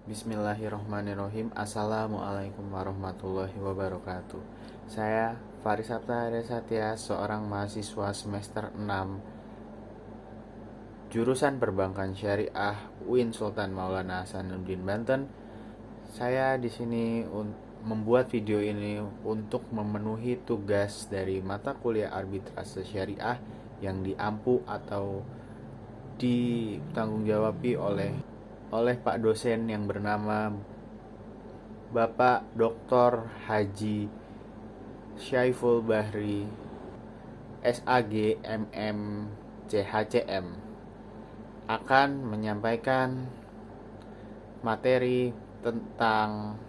Bismillahirrahmanirrahim. Assalamualaikum warahmatullahi wabarakatuh. Saya Faris Sabta Satya, seorang mahasiswa semester 6 jurusan Perbankan Syariah UIN Sultan Maulana Hasanuddin Banten. Saya di sini membuat video ini untuk memenuhi tugas dari mata kuliah arbitrase syariah yang diampu atau ditanggung-jawabi oleh Pak dosen yang bernama Bapak Dr. Haji Syaiful Bahri SAG MM CHCM akan menyampaikan materi tentang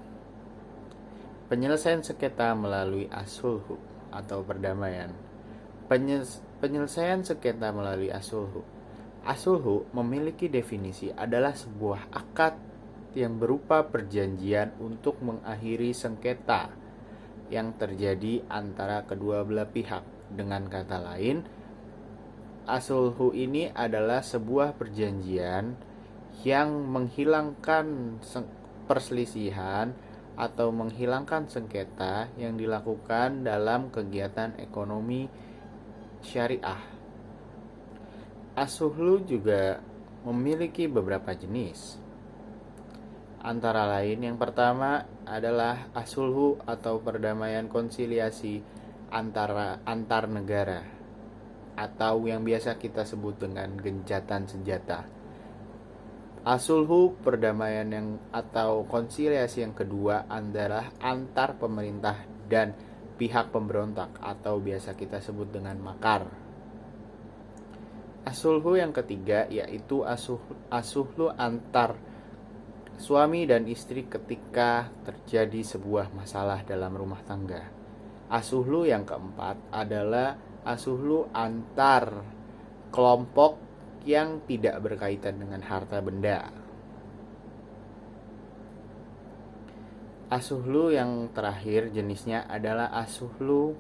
penyelesaian sengketa melalui as-sulhu atau perdamaian. Penyelesaian sengketa melalui as-sulhu. As-sulhu memiliki definisi adalah sebuah akad yang berupa perjanjian untuk mengakhiri sengketa yang terjadi antara kedua belah pihak. Dengan kata lain, as-sulhu ini adalah sebuah perjanjian yang menghilangkan perselisihan atau menghilangkan sengketa yang dilakukan dalam kegiatan ekonomi syariah. As-sulhu juga memiliki beberapa jenis. Antara lain yang pertama adalah as-sulhu atau perdamaian konsiliasi antar negara atau yang biasa kita sebut dengan gencatan senjata. As-sulhu perdamaian atau konsiliasi yang kedua adalah antar pemerintah dan pihak pemberontak atau biasa kita sebut dengan makar. As-sulhu yang ketiga yaitu as-sulhu antar suami dan istri ketika terjadi sebuah masalah dalam rumah tangga. As-sulhu yang keempat adalah as-sulhu antar kelompok yang tidak berkaitan dengan harta benda. As-sulhu yang terakhir jenisnya adalah as-sulhu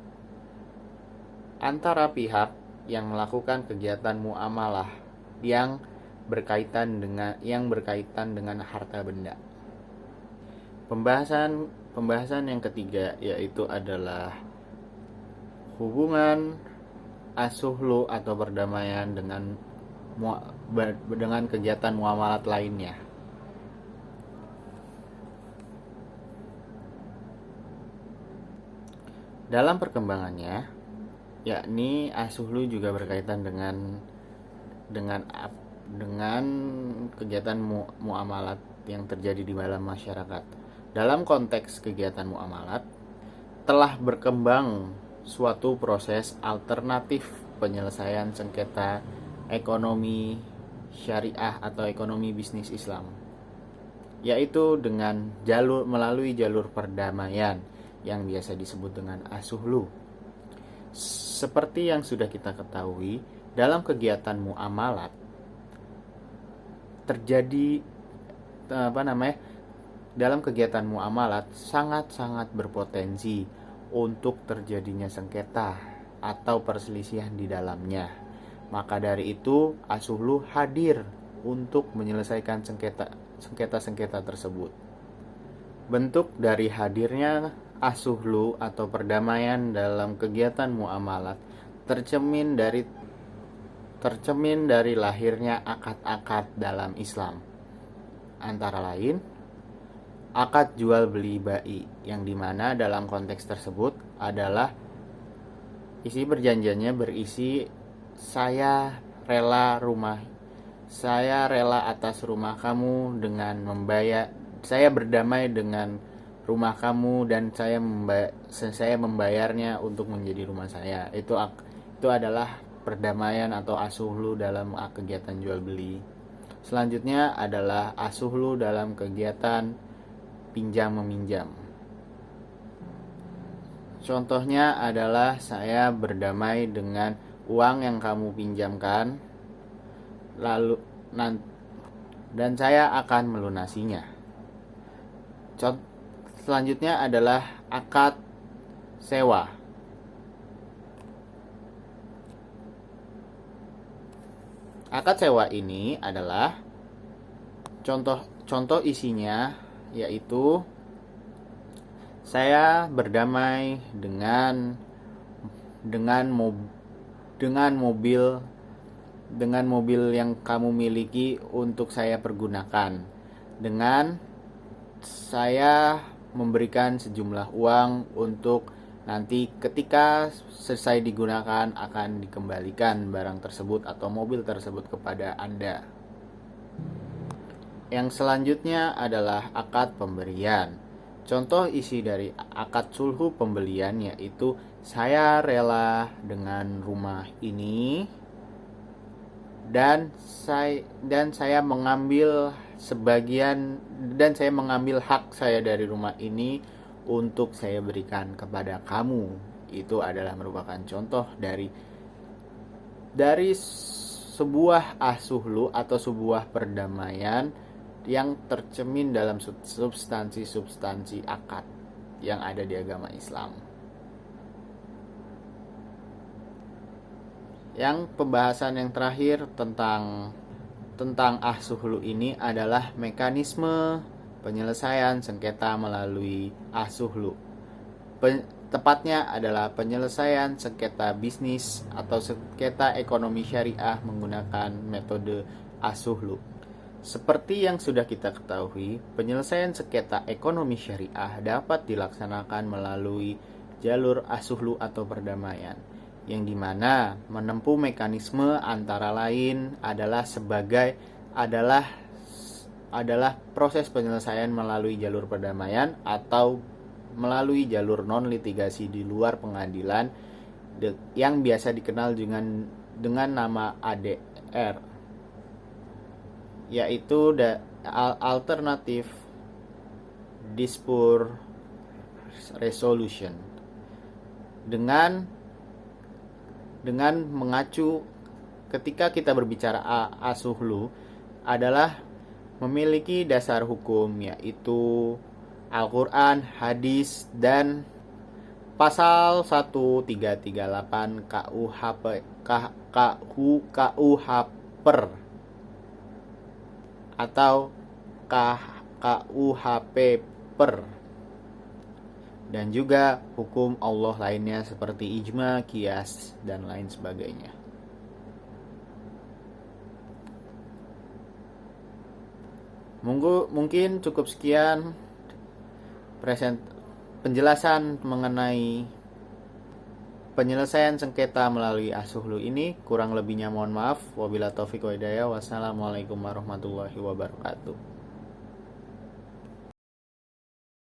antara pihak yang melakukan kegiatan muamalah yang berkaitan dengan harta benda. Pembahasan yang ketiga yaitu adalah hubungan as-sulhu atau perdamaian dengan kegiatan muamalat lainnya. Dalam perkembangannya, yakni as-sulhu juga berkaitan dengan kegiatan muamalat yang terjadi di dalam masyarakat. Dalam konteks kegiatan muamalat, telah berkembang suatu proses alternatif penyelesaian sengketa ekonomi syariah atau ekonomi bisnis Islam, yaitu melalui jalur perdamaian yang biasa disebut dengan as-sulhu. Seperti yang sudah kita ketahui, dalam kegiatan muamalat dalam kegiatan muamalat sangat-sangat berpotensi untuk terjadinya sengketa atau perselisihan di dalamnya. Maka dari itu, as-sulhu hadir untuk menyelesaikan sengketa tersebut. Bentuk dari hadirnya as-sulhu atau perdamaian dalam kegiatan muamalat tercermin dari lahirnya akad-akad dalam Islam. Antara lain, akad jual beli bai, yang dimana dalam konteks tersebut adalah isi perjanjiannya berisi saya rela atas rumah kamu dengan saya berdamai dengan rumah kamu dan saya membayarnya untuk menjadi rumah saya. Itu adalah perdamaian atau as-sulhu dalam kegiatan jual beli. Selanjutnya adalah as-sulhu dalam kegiatan pinjam meminjam. Contohnya adalah saya berdamai dengan uang yang kamu pinjamkan dan saya akan melunasinya. Selanjutnya adalah akad sewa. Akad sewa ini adalah contoh isinya yaitu saya berdamai dengan mob- dengan mobil yang kamu miliki untuk saya pergunakan, dengan saya memberikan sejumlah uang untuk nanti ketika selesai digunakan akan dikembalikan barang tersebut atau mobil tersebut kepada Anda. Yang selanjutnya adalah akad pemberian. Contoh isi dari akad sulhu pembelian yaitu saya rela dengan rumah ini dan saya mengambil sebagian dan saya mengambil hak saya dari rumah ini untuk saya berikan kepada kamu. Itu adalah merupakan contoh dari sebuah asuhlu atau sebuah perdamaian yang tercermin dalam substansi-substansi akad yang ada di agama Islam. Yang pembahasan yang terakhir tentang asuhlu ini adalah mekanisme penyelesaian sengketa melalui asuhlu. Tepatnya adalah penyelesaian sengketa bisnis atau sengketa ekonomi syariah menggunakan metode asuhlu. Seperti yang sudah kita ketahui, penyelesaian sengketa ekonomi syariah dapat dilaksanakan melalui jalur asuhlu atau perdamaian, yang dimana menempuh mekanisme antara lain adalah proses penyelesaian melalui jalur perdamaian atau melalui jalur non-litigasi di luar pengadilan yang biasa dikenal dengan nama ADR, yaitu Alternative Dispute Resolution. Dengan mengacu ketika kita berbicara asuhlu adalah memiliki dasar hukum yaitu Al-Quran, hadis, dan pasal 1338 KUHP atau KUHP dan juga hukum Allah lainnya seperti ijma, qiyas, dan lain sebagainya. Mungkin cukup sekian penjelasan mengenai penyelesaian sengketa melalui asuhlu ini. Kurang lebihnya mohon maaf. Wabillahi taufiq wa hidayah. Wassalamualaikum warahmatullahi wabarakatuh.